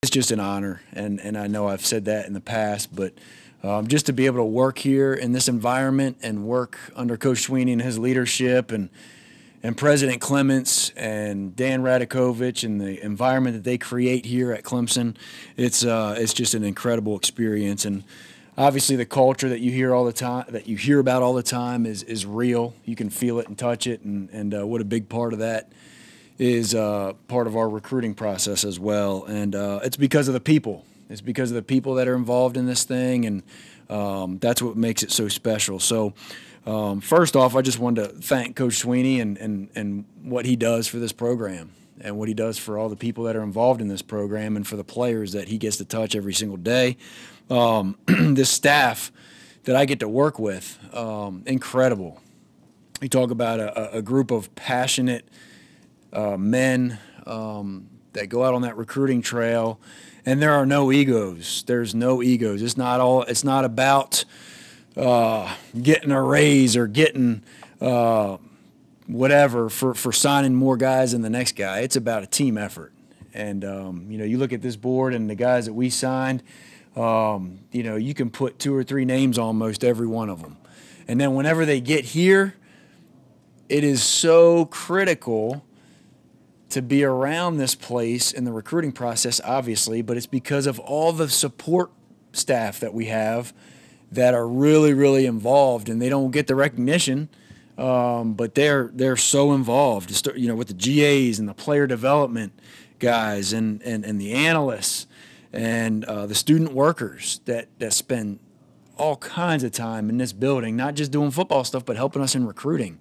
It's just an honor, and I know I've said that in the past, but just to be able to work here in this environment and work under Coach Sweeney and his leadership and President Clements and Dan Radakovich and the environment that they create here at Clemson, it's just an incredible experience. And obviously the culture that you hear all the time, that you hear about all the time, is real. You can feel it and touch it, and what a big part of that is part of our recruiting process as well. And it's because of the people. It's because of the people that are involved in this thing, and that's what makes it so special. So first off, I just wanted to thank Coach Sweeney and what he does for this program and what he does for all the people that are involved in this program and for the players that he gets to touch every single day. This staff that I get to work with, incredible. You talk about a group of passionate men that go out on that recruiting trail, and there are no egos. There's no egos. It's not about getting a raise or getting whatever for signing more guys than the next guy. It's about a team effort. And you look at this board and the guys that we signed. You can put 2 or 3 names on most every one of them. And then whenever they get here, it is so critical to be around this place in the recruiting process, obviously, but it's because of all the support staff that we have that are really, really involved, and they don't get the recognition, but they're so involved, with the GAs and the player development guys and the analysts and the student workers that spend all kinds of time in this building, not just doing football stuff, but helping us in recruiting.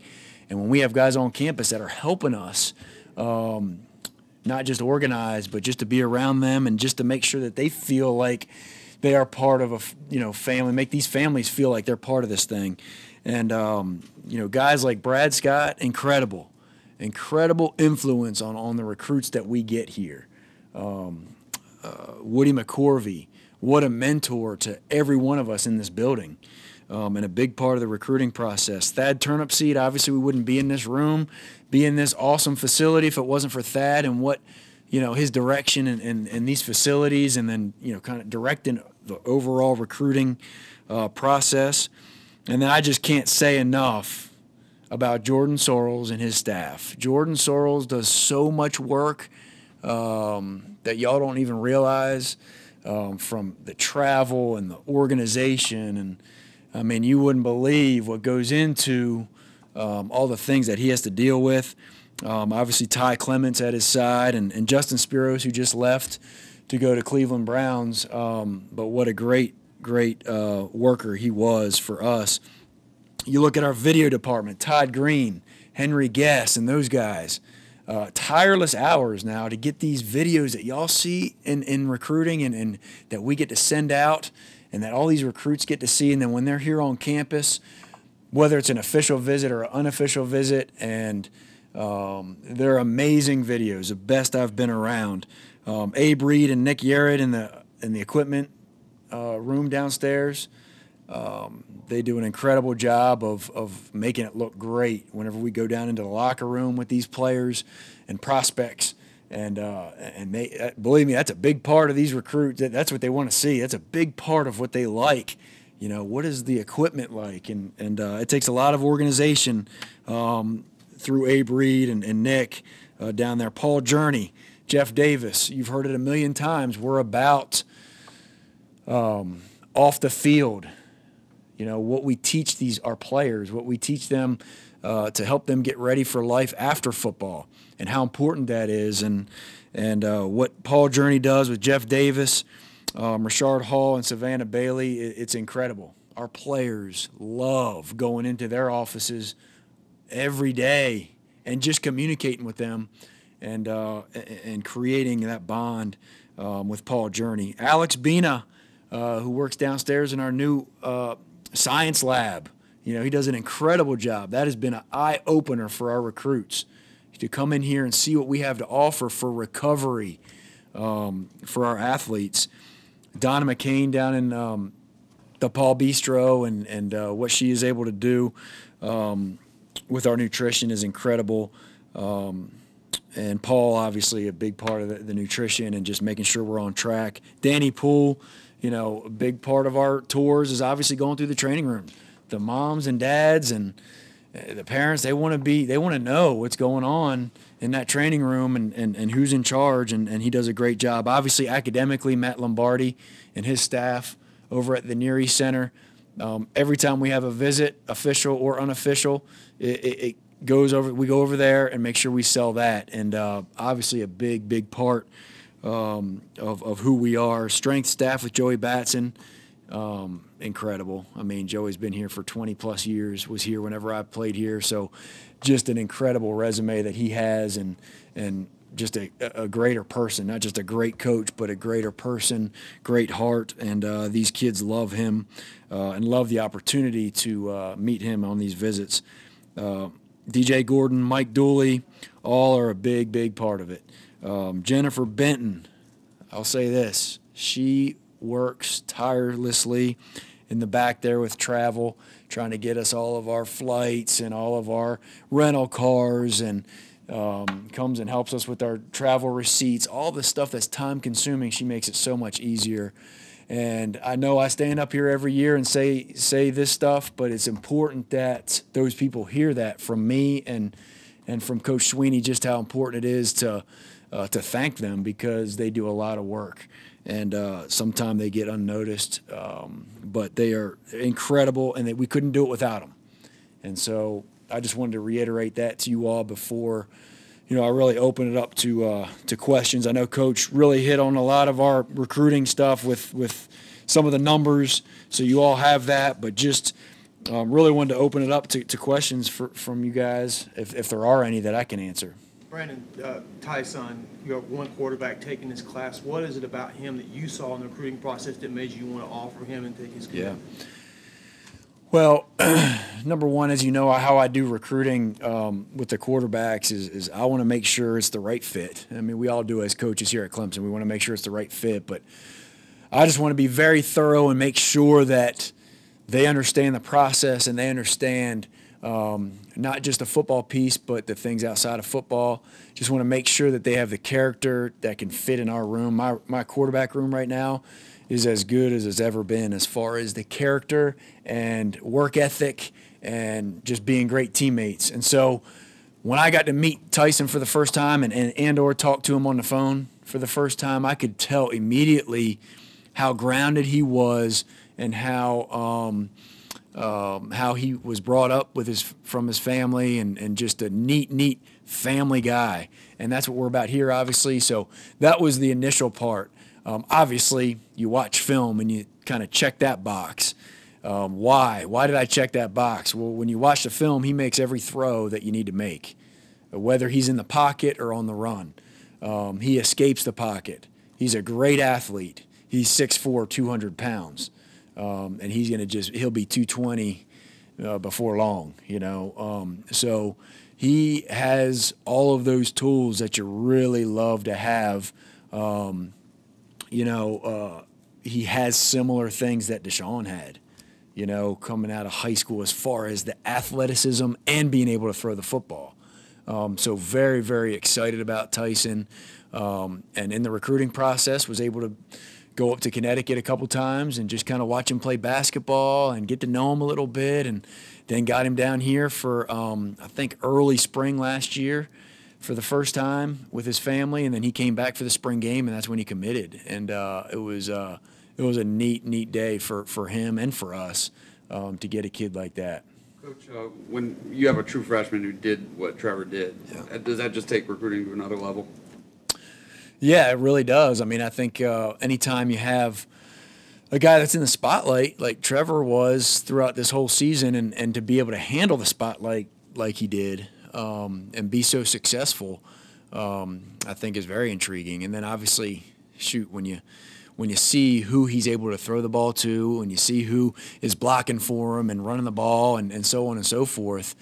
And when we have guys on campus that are helping us, not just organize, but just to be around them and just to make sure that they feel like they are part of a family, make these families feel like they're part of this thing. And guys like Brad Scott, incredible influence on the recruits that we get here. Woody McCorvey, what a mentor to every one of us in this building. And a big part of the recruiting process. Thad Turnipseed, obviously we wouldn't be in this room, be in this awesome facility if it wasn't for Thad and what, his direction in these facilities, and then, kind of directing the overall recruiting process. And then I just can't say enough about Jordan Sorrells and his staff. Jordan Sorrells does so much work that y'all don't even realize, from the travel and the organization, and I mean, you wouldn't believe what goes into all the things that he has to deal with. Obviously, Ty Clements at his side, and Justin Spiros, who just left to go to Cleveland Browns. But what a great worker he was for us. You look at our video department, Todd Green, Henry Guess, and those guys. Tireless hours now to get these videos that y'all see in recruiting and that we get to send out, and that all these recruits get to see, and then when they're here on campus, whether it's an official visit or an unofficial visit, and they're amazing videos, the best I've been around. Abe Reed and Nick Yarrett in the equipment room downstairs, they do an incredible job of making it look great whenever we go down into the locker room with these players and prospects. And they, believe me, that's a big part of these recruits. That's what they want to see. That's a big part of what they like. What is the equipment like? And it takes a lot of organization through Abe Reed and Nick down there. Paul Journey, Jeff Davis, you've heard it a million times. We're about off the field. What we teach our players, what we teach them to help them get ready for life after football, and how important that is, and what Paul Journey does with Jeff Davis, Rashard Hall, and Savannah Bailey, it's incredible. Our players love going into their offices every day and just communicating with them and creating that bond with Paul Journey. Alex Bina, who works downstairs in our new science lab, he does an incredible job. That has been an eye-opener for our recruits to come in here and see what we have to offer for recovery for our athletes. Donna McCain down in the Paul Bistro and what she is able to do with our nutrition is incredible. and Paul, obviously, a big part of the nutrition and just making sure we're on track. Danny Poole, a big part of our tours is obviously going through the training room. The moms and dads and the parents, they want to know what's going on in that training room and who's in charge, and he does a great job. Obviously, academically, Matt Lombardi and his staff over at the Near East Center, every time we have a visit, official or unofficial, we go over there and make sure we sell that. And obviously a big part of who we are. Strength staff with Joey Batson, incredible. I mean, Joey's been here for 20-plus years, was here whenever I played here. So just an incredible resume that he has, and just a greater person, not just a great coach, but a greater person, great heart. And these kids love him and love the opportunity to meet him on these visits. DJ Gordon, Mike Dooley, all are a big part of it. Jennifer Benton, I'll say this, she works tirelessly in the back there with travel, trying to get us all of our flights and all of our rental cars, and comes and helps us with our travel receipts, all the stuff that's time consuming. She makes it so much easier. And I know I stand up here every year and say this stuff, but it's important that those people hear that from me and from Coach Sweeney, just how important it is to thank them, because they do a lot of work. And sometimes they get unnoticed, but they are incredible, and we couldn't do it without them. And so I just wanted to reiterate that to you all before, I really open it up to questions. I know Coach really hit on a lot of our recruiting stuff with some of the numbers, so you all have that, but just really wanted to open it up to questions from you guys, if there are any that I can answer. Brandon, Tyson, you have one quarterback taking this class. What is it about him that you saw in the recruiting process that made you want to offer him and take his commitment? Yeah. Well, number one, as you know, how I do recruiting with the quarterbacks is I want to make sure it's the right fit. I mean, we all do as coaches here at Clemson. We want to make sure it's the right fit, but I just want to be very thorough and make sure that they understand the process and they understand not just the football piece, but the things outside of football. Just want to make sure that they have the character that can fit in our room. My quarterback room right now is as good as it's ever been as far as the character and work ethic and just being great teammates. And so when I got to meet Tyson for the first time and/or talk to him on the phone for the first time, I could tell immediately how grounded he was and how he was brought up from his family, and just a neat family guy. And that's what we're about here, obviously. So that was the initial part. Obviously, you watch film and you kind of check that box. Why? Why did I check that box? Well, when you watch the film, he makes every throw that you need to make, whether he's in the pocket or on the run. He escapes the pocket. He's a great athlete. He's 6'4", 200 pounds. And he'll be 220 before long, So he has all of those tools that you really love to have. He has similar things that Deshaun had, coming out of high school, as far as the athleticism and being able to throw the football. So very, very excited about Tyson. And in the recruiting process, was able to go up to Connecticut a couple times and just kind of watch him play basketball and get to know him a little bit, and then got him down here for, I think, early spring last year for the first time with his family, and then he came back for the spring game, and that's when he committed. And it was a neat day for him and for us to get a kid like that. Coach, when you have a true freshman who did what Trevor did, does that just take recruiting to another level? Yeah, it really does. I mean, I think anytime you have a guy that's in the spotlight like Trevor was throughout this whole season, and to be able to handle the spotlight like he did and be so successful, I think is very intriguing. And then obviously, when you see who he's able to throw the ball to, and you see who is blocking for him and running the ball and so on and so forth,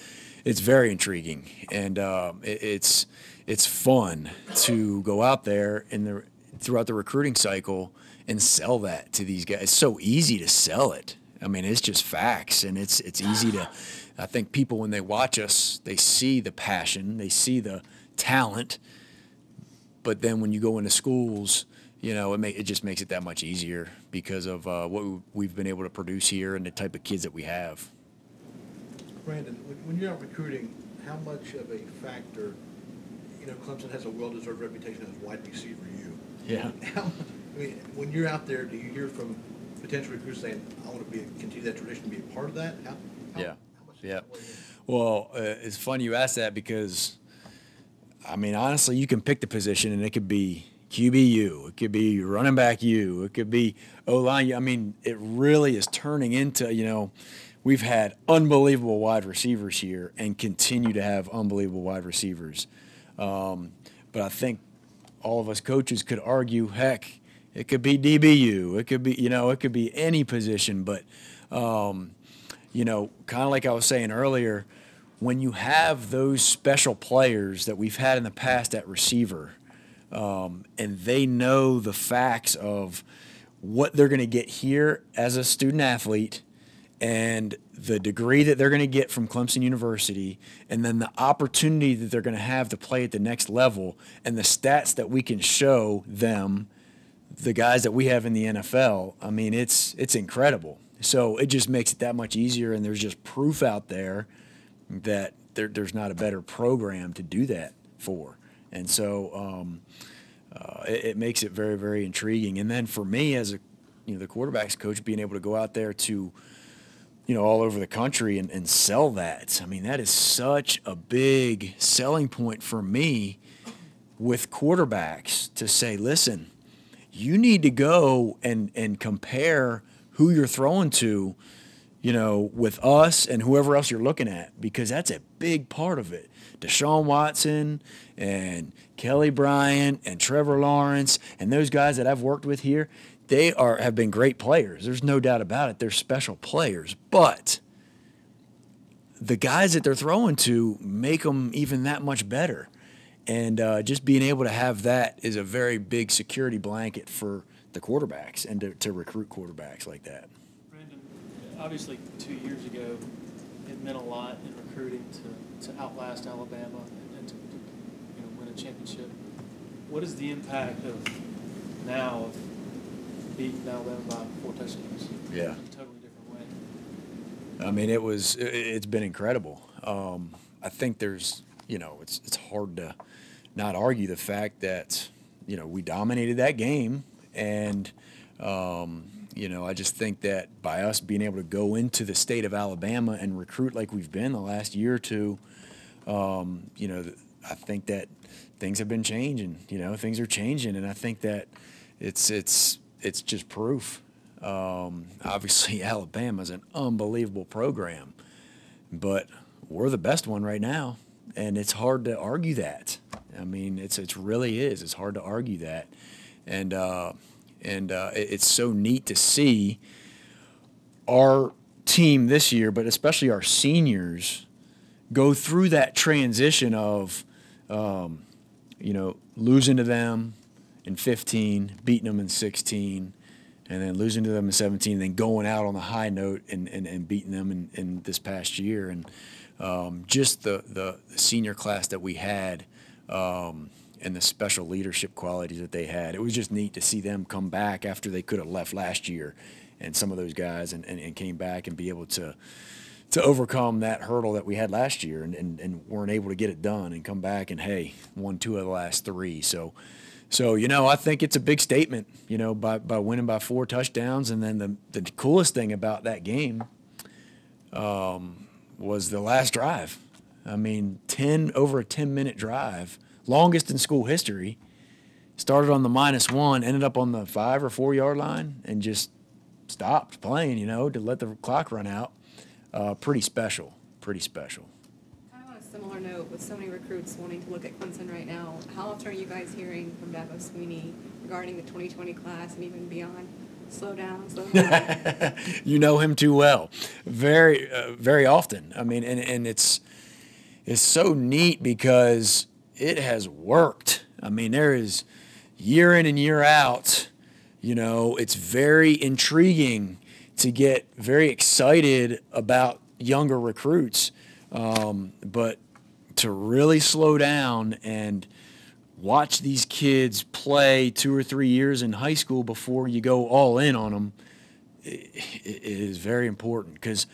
it's very intriguing. And it's fun to go out there throughout the recruiting cycle and sell that to these guys. It's so easy to sell it. I mean, it's just facts, and it's easy to. I think people, when they watch us, they see the passion, they see the talent. But then when you go into schools, you know, it just makes it that much easier because of what we've been able to produce here and the type of kids that we have. Brandon, when you're out recruiting, how much of a factor, you know, Clemson has a well-deserved reputation as wide receiver U. Yeah. I mean, when you're out there, do you hear from potential recruits saying, I want to continue that tradition, be a part of that? Yeah. How much Yeah. does that weigh in? Well, it's funny you ask that because, I mean, honestly, you can pick the position and it could be QB, it could be running back U, it could be O-line. I mean, it really is turning into, you know, we've had unbelievable wide receivers here and continue to have unbelievable wide receivers. But I think all of us coaches could argue, heck, it could be DBU, it could be, you know, it could be any position. But, you know, kind of like I was saying earlier, when you have those special players that we've had in the past at receiver, and they know the facts of what they're going to get here as a student athlete and the degree that they're going to get from Clemson University, and then the opportunity that they're going to have to play at the next level, and the stats that we can show them, the guys that we have in the NFL, I mean, it's incredible. So it just makes it that much easier, and there's just proof out there that there's not a better program to do that for. And so it makes it very, very intriguing. And then for me as a, you know, the quarterbacks coach, being able to go out there to, you know, all over the country and sell that. I mean, that is such a big selling point for me with quarterbacks to say, listen, you need to go and compare who you're throwing to, you know, with us and whoever else you're looking at, because that's a big part of it. Deshaun Watson and Kelly Bryant and Trevor Lawrence and those guys that I've worked with here, they have been great players. There's no doubt about it. They're special players. But the guys that they're throwing to make them even that much better. And just being able to have that is a very big security blanket for the quarterbacks and to recruit quarterbacks like that. Brandon, obviously 2 years ago, it meant a lot in recruiting to outlast Alabama and to you know, win a championship. What is the impact of now of beating Alabama by 4 touchdowns? Yeah. In a totally different way. I mean, it's been incredible. I think there's, you know, it's hard to not argue the fact that, you know, we dominated that game. And, you know, I just think that by us being able to go into the state of Alabama and recruit like we've been the last year or two, you know, I think that things have been changing. You know, things are changing, and I think that it's just proof. Obviously, Alabama's an unbelievable program, but we're the best one right now, and it's hard to argue that. I mean, it really is. It's hard to argue that, and it's so neat to see our team this year, but especially our seniors, go through that transition of, you know, losing to them in 15, beating them in 16, and then losing to them in 17, and then going out on the high note and beating them in this past year. And just the senior class that we had, and the special leadership qualities that they had. It was just neat to see them come back after they could have left last year, and some of those guys and came back and be able to overcome that hurdle that we had last year and weren't able to get it done and come back and, hey, won 2 of the last 3. So, you know, I think it's a big statement, you know, by winning by 4 touchdowns. And then the coolest thing about that game was the last drive. I mean, over a 10-minute drive, longest in school history, started on the -1, ended up on the 5 or 4 yard line, and just stopped playing, you know, to let the clock run out. Pretty special. Kind of on a similar note, with so many recruits wanting to look at Clemson right now, how often are you guys hearing from Dabo Sweeney regarding the 2020 class and even beyond? Slow down. You know him too well. Very, very often. I mean, and it's so neat because it has worked. I mean, there is year in and year out, you know, it's very intriguing to get very excited about younger recruits. But to really slow down and watch these kids play 2 or 3 years in high school before you go all in on them is very important, because,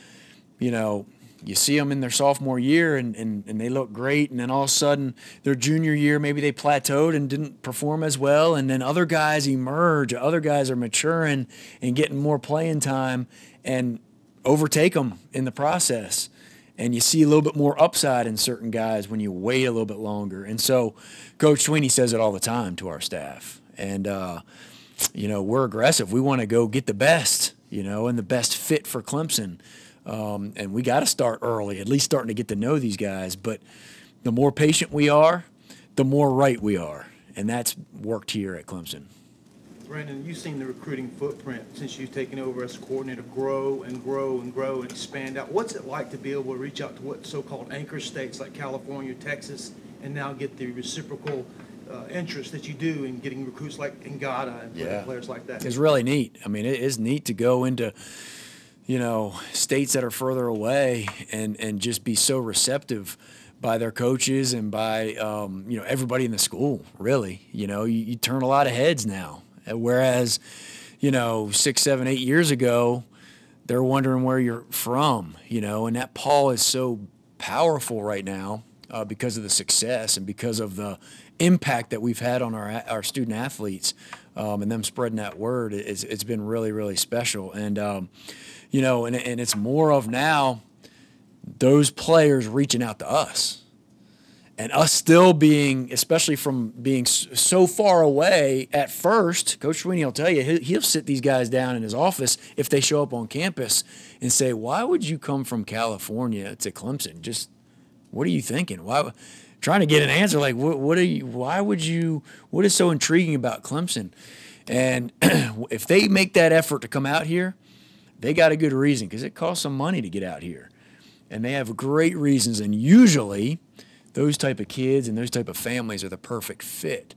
you know, you see them in their sophomore year and they look great, and then all of a sudden their junior year maybe they plateaued and didn't perform as well, and then other guys emerge, other guys are maturing and getting more playing time and overtake them in the process. And you see a little bit more upside in certain guys when you wait a little bit longer. And so Coach Sweeney says it all the time to our staff. And, you know, we're aggressive. We want to go get the best, you know, and the best fit for Clemson. And we got to start early, at least starting to get to know these guys. But the more patient we are, the more right we are. And that's worked here at Clemson. Brandon, you've seen the recruiting footprint since you've taken over as coordinator grow and grow and grow and expand out. What's it like to be able to reach out to what so-called anchor states like California, Texas, and now get the reciprocal interest that you do in getting recruits like Ngata and players like that? It's really neat. I mean, it is neat to go into, you know, states that are further away and just be so receptive by their coaches and by, you know, everybody in the school, really. You know, you turn a lot of heads now. Whereas, you know, 6, 7, 8 years ago, they're wondering where you're from, you know, and that pull is so powerful right now because of the success and because of the impact that we've had on our student athletes and them spreading that word. It's been really, really special. And, you know, and it's more of now those players reaching out to us. And us still being, especially from being so far away at first, Coach Sweeney will tell you, he'll sit these guys down in his office if they show up on campus and say, why would you come from California to Clemson? Just, what are you thinking? Why? Trying to get an answer like, what is so intriguing about Clemson? And if they make that effort to come out here, they got a good reason, because it costs some money to get out here. And they have great reasons, and usually those type of kids and those type of families are the perfect fit.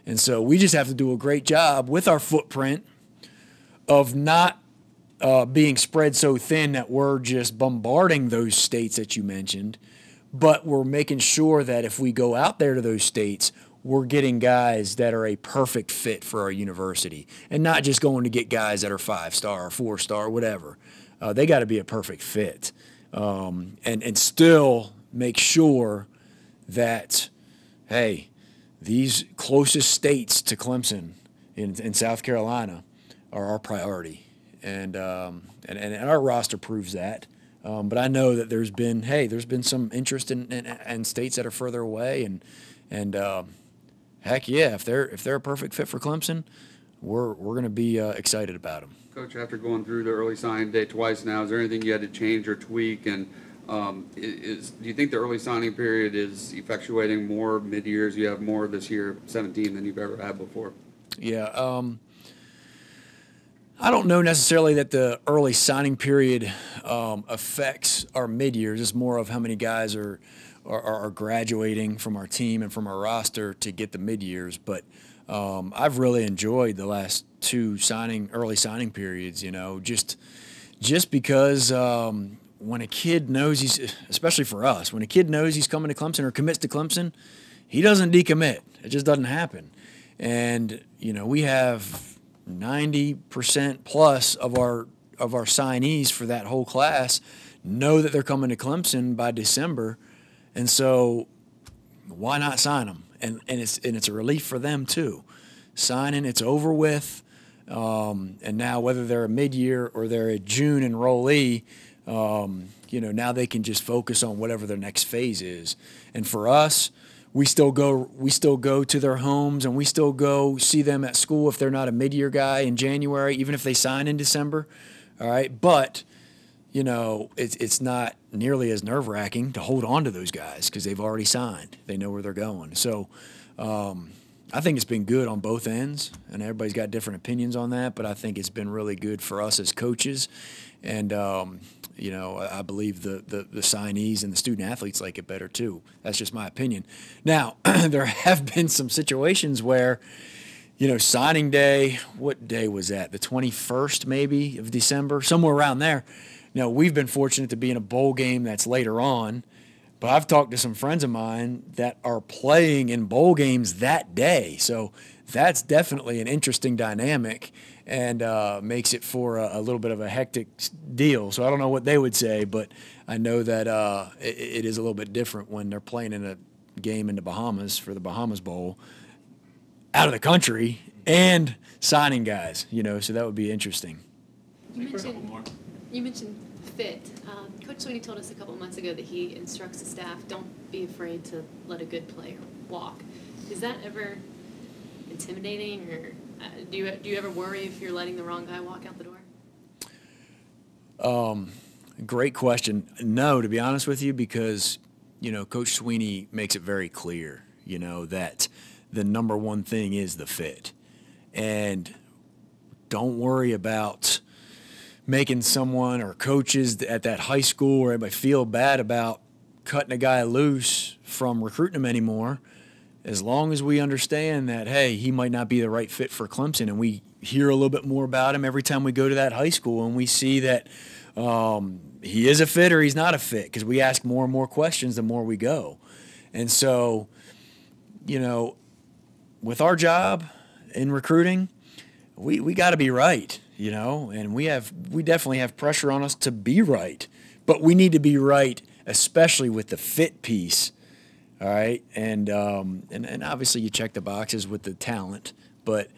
And so we just have to do a great job with our footprint of not being spread so thin that we're just bombarding those states that you mentioned, but we're making sure that if we go out there to those states, we're getting guys that are a perfect fit for our university, and not just going to get guys that are 5-star or 4-star, whatever. They got to be a perfect fit, and still make sure that, hey, these closest states to Clemson in South Carolina are our priority, and our roster proves that. But I know that there's been some interest in states that are further away, and heck yeah, if they're a perfect fit for Clemson, we're going to be excited about them. Coach, after going through the early signing day twice now, is there anything you had to change or tweak? And do you think the early signing period is effectuating more mid-years? You have more this year, 17, than you've ever had before. Yeah. I don't know necessarily that the early signing period affects our mid-years. It's more of how many guys are graduating from our team and from our roster to get the mid-years. But I've really enjoyed the last 2 early signing periods, you know, just because when a kid knows especially for us, when a kid knows he's coming to Clemson or commits to Clemson, he doesn't decommit. It just doesn't happen. And, you know, we have 90% plus of our signees for that whole class know that they're coming to Clemson by December. And so why not sign them? And it's a relief for them too. Signing, it's over with. And now whether they're a mid-year or they're a June enrollee, you know, now they can just focus on whatever their next phase is. And for us, we still go to their homes, and we still go see them at school if they're not a mid-year guy in January, even if they sign in December. All right, but you know, it's not nearly as nerve-wracking to hold on to those guys because they've already signed. They know where they're going. So I think it's been good on both ends, and everybody's got different opinions on that, but I think it's been really good for us as coaches. And, you know, I believe the signees and the student athletes like it better too. That's just my opinion. Now, there have been some situations where, you know, signing day, what day was that? The 21st maybe of December, somewhere around there. You know, we've been fortunate to be in a bowl game that's later on, But I've talked to some friends of mine that are playing in bowl games that day. So that's definitely an interesting dynamic and makes it for a little bit of a hectic deal. So I don't know what they would say, but I know that it is a little bit different when they're playing in a game in the Bahamas for the Bahamas Bowl out of the country and signing guys, so that would be interesting. You mentioned fit. Coach Sweeney told us a couple months ago that he instructs the staff, don't be afraid to let a good player walk. Is that ever intimidating, or do you ever worry if you're letting the wrong guy walk out the door? Great question. No, to be honest with you, because, Coach Sweeney makes it very clear, that the number one thing is the fit. And don't worry about making someone or coaches at that high school or anybody feel bad about cutting a guy loose from recruiting him anymore, as long as we understand that, hey, he might not be the right fit for Clemson, and we hear a little bit more about him every time we go to that high school and we see that he is a fit or he's not a fit, because we ask more and more questions the more we go. And so, with our job in recruiting, we got to be right. And we definitely have pressure on us to be right, but we need to be right, especially with the fit piece. All right. And obviously you check the boxes with the talent, but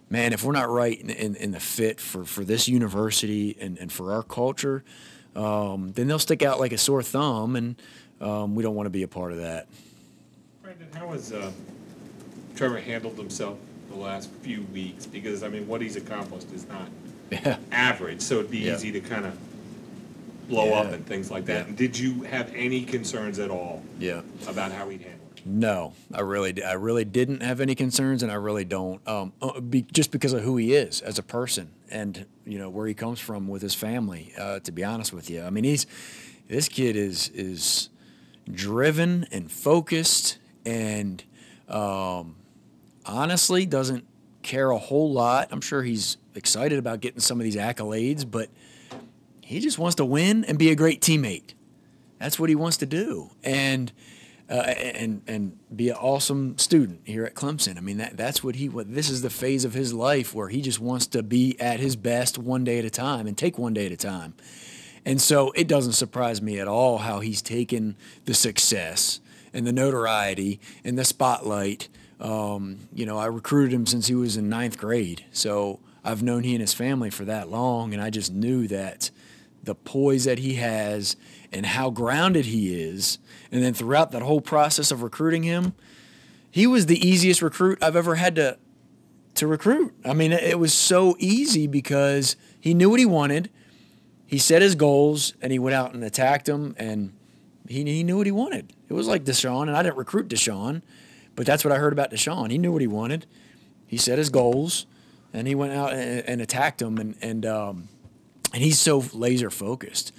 man, if we're not right in the fit for this university and for our culture, then they'll stick out like a sore thumb, and we don't want to be a part of that. Brandon, how has Trevor handled himself the last few weeks? Because, what he's accomplished is not average, so it'd be easy to kind of blow up and things like that. Yeah. And did you have any concerns at all about how he'd handle it? No, I really didn't have any concerns, and I really don't, just because of who he is as a person and, where he comes from with his family, to be honest with you. This kid is driven and focused and honestly doesn't care a whole lot. I'm sure he's excited about getting some of these accolades, but he just wants to win and be a great teammate. That's what he wants to do, and be an awesome student here at Clemson. That's what this is the phase of his life where he just wants to be at his best one day at a time and take one day at a time. And so it doesn't surprise me at all how he's taken the success and the notoriety and the spotlight. I recruited him since he was in 9th grade, so I've known he and his family for that long, and I just knew that the poise that he has and how grounded he is, and then throughout that whole process of recruiting him, he was the easiest recruit I've ever had to recruit. It was so easy because he knew what he wanted, he set his goals, and he went out and attacked them, and he knew what he wanted. It was like Deshaun, and I didn't recruit Deshaun, but that's what I heard about Deshaun. He knew what he wanted. He set his goals, and he went out and attacked them, and he's so laser focused.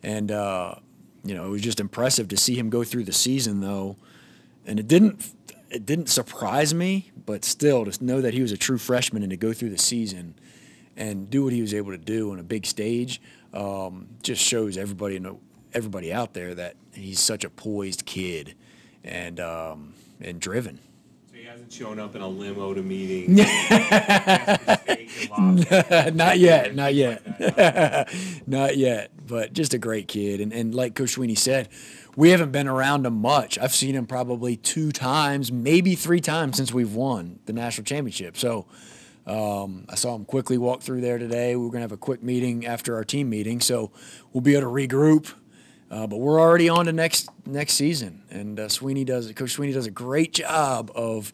And it was just impressive to see him go through the season, though. And it didn't surprise me, but still to know that he was a true freshman and to go through the season and do what he was able to do on a big stage just shows everybody out there that he's such a poised kid and driven. So he hasn't shown up in a limo to meetings. Not yet. Not yet. But just a great kid. And like Coach Sweeney said, we haven't been around him much. I've seen him probably 2 times, maybe 3 times since we've won the national championship. So I saw him quickly walk through there today. We're going to have a quick meeting after our team meeting, so we'll be able to regroup. But we're already on to next season, and Coach Sweeney does a great job of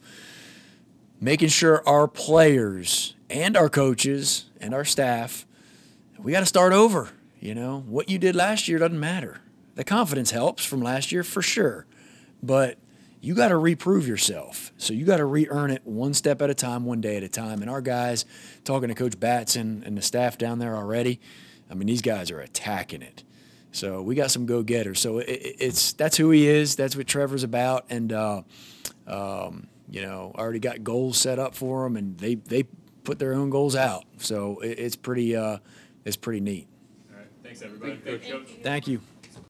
making sure our players and our coaches and our staff, we got to start over. What you did last year doesn't matter. The confidence helps from last year for sure, but you got to reprove yourself. So you got to re-earn it one step at a time, one day at a time. And our guys, talking to Coach Batson and the staff down there already, these guys are attacking it. So we got some go-getters. So that's who he is. That's what Trevor's about. And already got goals set up for them, and they put their own goals out. So it's pretty neat. All right. Thanks, everybody. Thank you. Thank you.